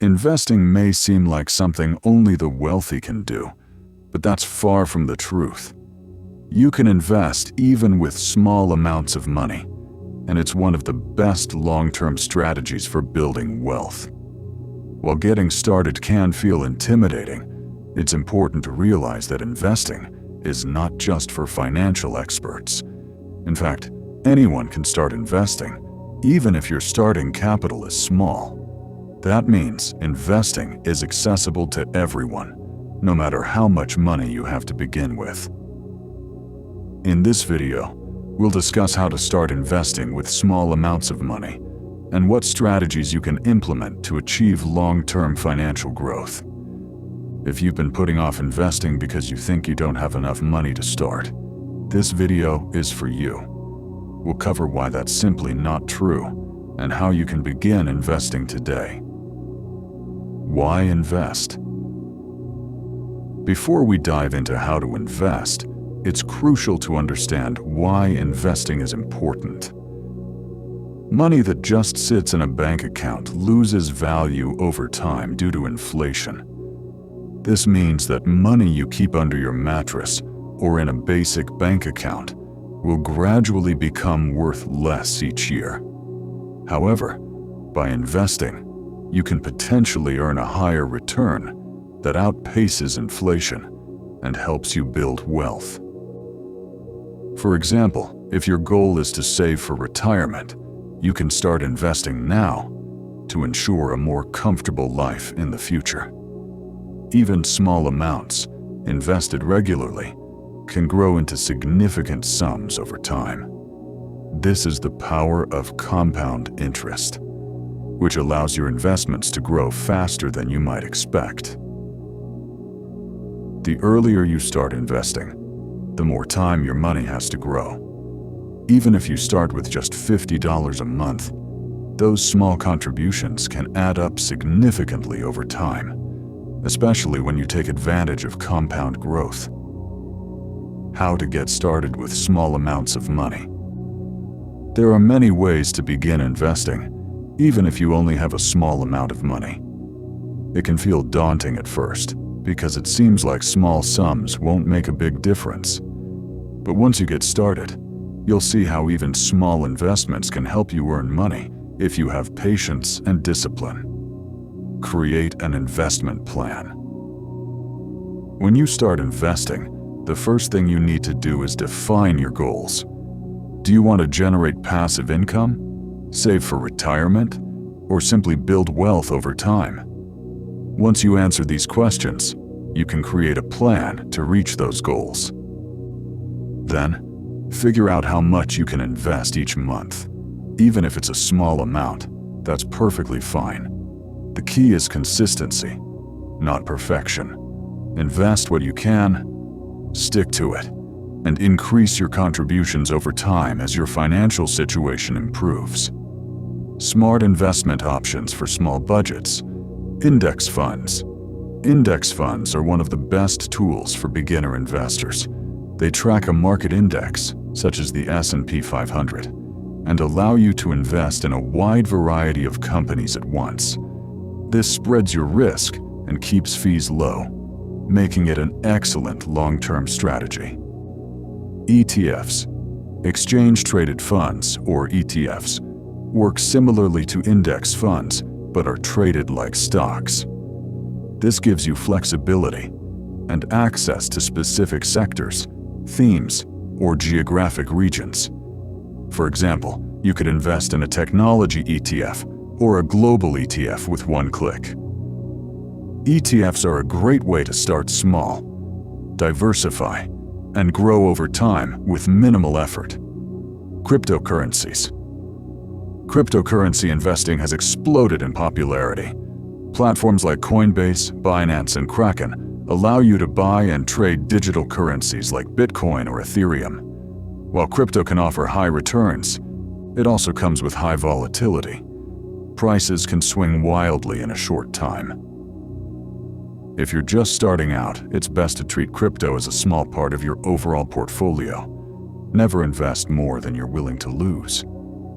Investing may seem like something only the wealthy can do, but that's far from the truth. You can invest even with small amounts of money, and it's one of the best long-term strategies for building wealth. While getting started can feel intimidating, it's important to realize that investing is not just for financial experts. In fact, anyone can start investing, even if your starting capital is small. That means investing is accessible to everyone, no matter how much money you have to begin with. In this video, we'll discuss how to start investing with small amounts of money and what strategies you can implement to achieve long-term financial growth. If you've been putting off investing because you think you don't have enough money to start, this video is for you. We'll cover why that's simply not true and how you can begin investing today. Why invest? Before we dive into how to invest, it's crucial to understand why investing is important. Money that just sits in a bank account loses value over time due to inflation. This means that money you keep under your mattress or in a basic bank account will gradually become worth less each year. However, by investing, you can potentially earn a higher return that outpaces inflation and helps you build wealth. For example, if your goal is to save for retirement, you can start investing now to ensure a more comfortable life in the future. Even small amounts, invested regularly, can grow into significant sums over time. This is the power of compound interest, which allows your investments to grow faster than you might expect. The earlier you start investing, the more time your money has to grow. Even if you start with just $50 a month, those small contributions can add up significantly over time, especially when you take advantage of compound growth. How to get started with small amounts of money. There are many ways to begin investing, even if you only have a small amount of money. It can feel daunting at first, because it seems like small sums won't make a big difference. But once you get started, you'll see how even small investments can help you earn money if you have patience and discipline. Create an investment plan. When you start investing, the first thing you need to do is define your goals. Do you want to generate passive income, save for retirement, or simply build wealth over time? Once you answer these questions, you can create a plan to reach those goals. Then, figure out how much you can invest each month. Even if it's a small amount, that's perfectly fine. The key is consistency, not perfection. Invest what you can, stick to it, and increase your contributions over time as your financial situation improves. Smart investment options for small budgets. Index funds. Index funds are one of the best tools for beginner investors. They track a market index, such as the S&P 500, and allow you to invest in a wide variety of companies at once. This spreads your risk and keeps fees low, making it an excellent long-term strategy. ETFs. Exchange-traded funds, or ETFs, work similarly to index funds, but are traded like stocks. This gives you flexibility and access to specific sectors, themes, or geographic regions. For example, you could invest in a technology ETF or a global ETF with one click. ETFs are a great way to start small, diversify, and grow over time with minimal effort. Cryptocurrencies. Cryptocurrency investing has exploded in popularity. Platforms like Coinbase, Binance, and Kraken allow you to buy and trade digital currencies like Bitcoin or Ethereum. While crypto can offer high returns, it also comes with high volatility. Prices can swing wildly in a short time. If you're just starting out, it's best to treat crypto as a small part of your overall portfolio. Never invest more than you're willing to lose.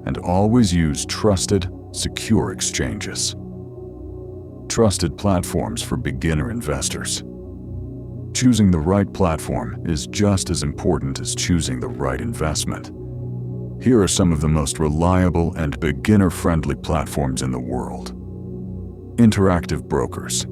And always use trusted, secure exchanges. trusted platforms for beginner investors. Choosing the right platform is just as important as choosing the right investment. Here are some of the most reliable and beginner-friendly platforms in the world. Interactive Brokers.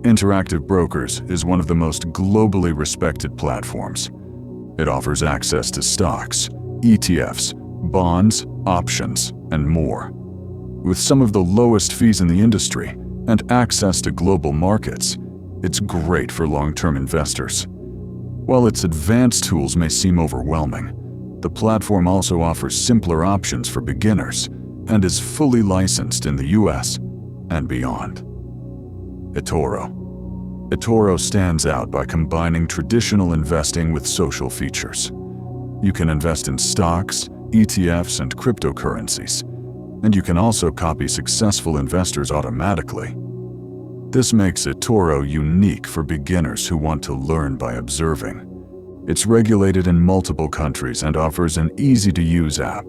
Interactive Brokers is one of the most globally respected platforms. It offers access to stocks, ETFs, bonds, options, and more. With some of the lowest fees in the industry and access to global markets, it's great for long-term investors. While its advanced tools may seem overwhelming, the platform also offers simpler options for beginners and is fully licensed in the US and beyond. eToro. eToro stands out by combining traditional investing with social features. You can invest in stocks, ETFs, and cryptocurrencies, and you can also copy successful investors automatically. This makes eToro unique for beginners who want to learn by observing. It's regulated in multiple countries and offers an easy-to-use app,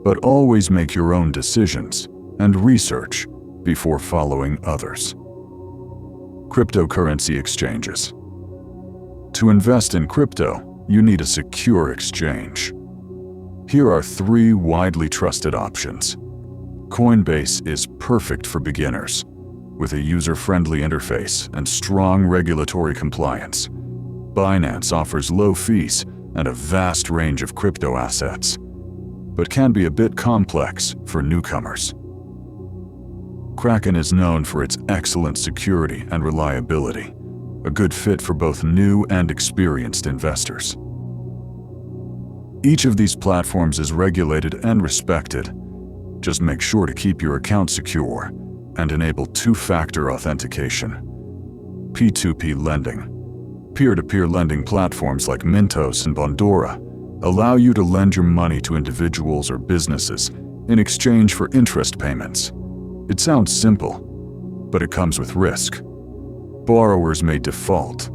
but always make your own decisions and research before following others. Cryptocurrency exchanges. To invest in crypto, you need a secure exchange. Here are 3 widely trusted options. Coinbase is perfect for beginners, with a user-friendly interface and strong regulatory compliance. Binance offers low fees and a vast range of crypto assets, but can be a bit complex for newcomers. Kraken is known for its excellent security and reliability, a good fit for both new and experienced investors. Each of these platforms is regulated and respected. Just make sure to keep your account secure and enable 2-factor authentication. P2P lending. Peer-to-peer lending platforms like Mintos and Bondora allow you to lend your money to individuals or businesses in exchange for interest payments. It sounds simple, but it comes with risk. Borrowers may default,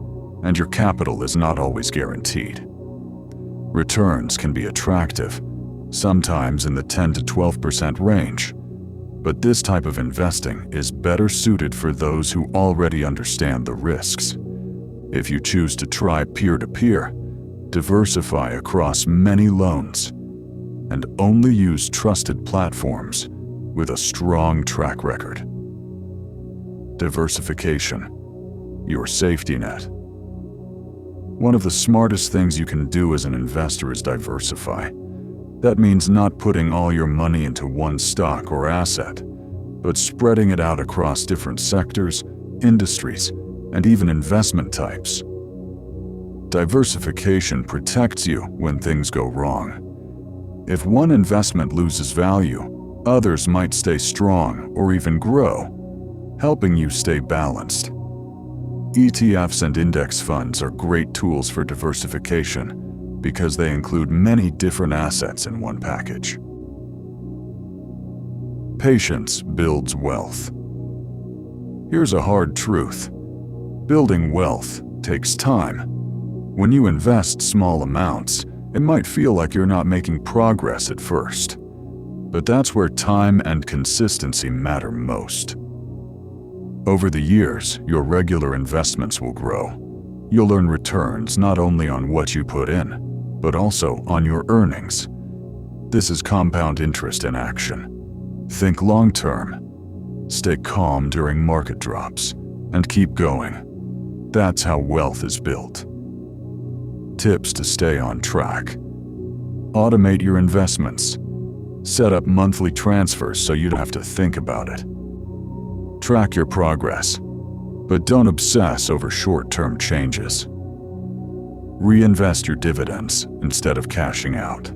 and your capital is not always guaranteed. Returns can be attractive, sometimes in the 10 to 12% range, but this type of investing is better suited for those who already understand the risks. If you choose to try peer-to-peer, diversify across many loans, and only use trusted platforms with a strong track record. Diversification, your safety net. One of the smartest things you can do as an investor is diversify. That means not putting all your money into one stock or asset, but spreading it out across different sectors, industries, and even investment types. Diversification protects you when things go wrong. If one investment loses value, others might stay strong or even grow, helping you stay balanced. ETFs and index funds are great tools for diversification because they include many different assets in one package. Patience builds wealth. Here's a hard truth. Building wealth takes time. When you invest small amounts, it might feel like you're not making progress at first. But that's where time and consistency matter most. Over the years, your regular investments will grow. You'll earn returns not only on what you put in, but also on your earnings. This is compound interest in action. Think long-term. Stay calm during market drops, and keep going. That's how wealth is built. Tips to stay on track. Automate your investments. Set up monthly transfers so you don't have to think about it. Track your progress, but don't obsess over short-term changes. Reinvest your dividends instead of cashing out.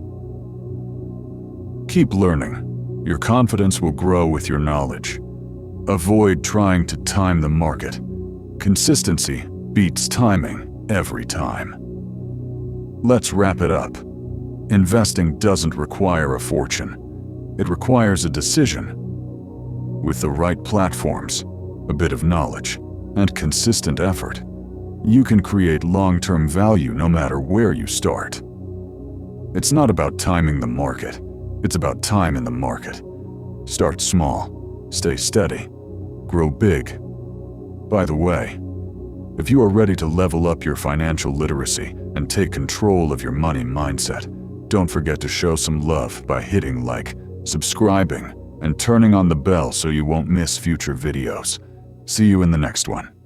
Keep learning. Your confidence will grow with your knowledge. Avoid trying to time the market. Consistency beats timing every time. Let's wrap it up. Investing doesn't require a fortune. It requires a decision. With the right platforms, a bit of knowledge, and consistent effort, you can create long-term value no matter where you start. It's not about timing the market. It's about time in the market. Start small, stay steady, grow big. By the way, if you are ready to level up your financial literacy and take control of your money mindset, don't forget to show some love by hitting like, subscribing, and turning on the bell so you won't miss future videos. See you in the next one.